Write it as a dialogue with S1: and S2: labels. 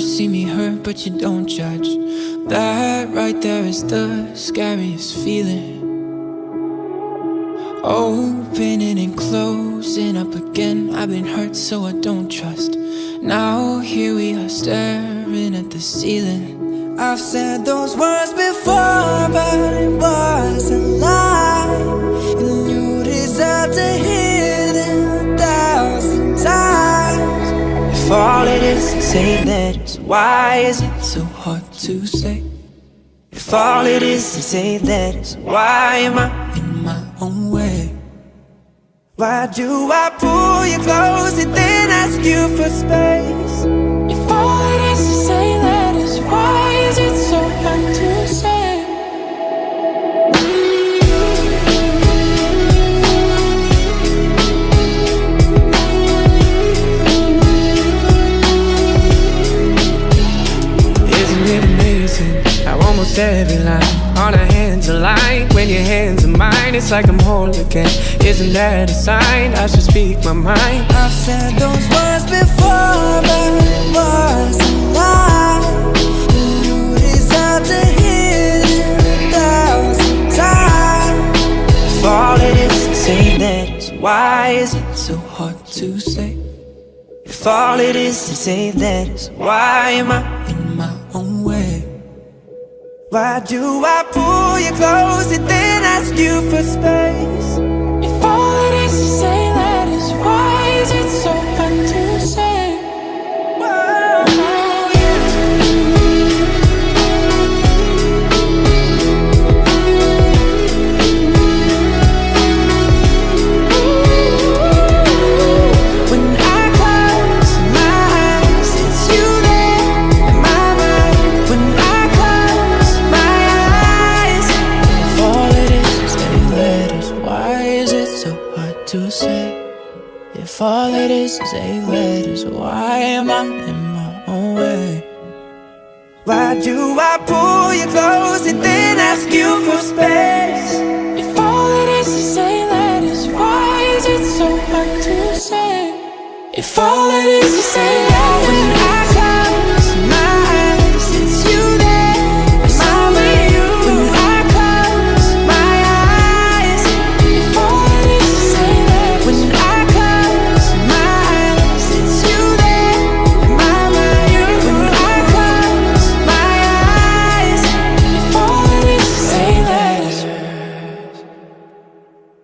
S1: see me hurt, but you don't judge. That right there is the scariest feeling. Opening and closing up again. I've been hurt, so I don't trust. Now here we are staring at the ceiling. I've said those words before, but it was a lie. And you deserve to hear them 1,000 times. If all it is to say that is, why is it so hard to say? If all it is to say that is, why am I in my own way? Why do I pull you close and then ask you for space? If all it is to say that is, why is it so hard to say?
S2: Isn't it amazing how almost every line on our hands align? When your hands are mine, it's like I'm whole again. Isn't that a sign I should speak my mind?
S1: I've said those words before, but it was a lie. And you deserve to hear them 1,000 times. If all it is to say that is, why is it so hard to say? If all it is to say that is, why am I in my own way? Why do I pull you close and then ask you for space? If all it is to say that is, why is it so hard to say? Whoa, When I close my eyes, it's you there in my mind. When I close my eyes, if all it is say letters, why is it so hard to say? If all it is say letters, why am I in my own way? Why do I pull you close and then ask you for space? If all it is to say letters, why is it so hard to say? If all it is to say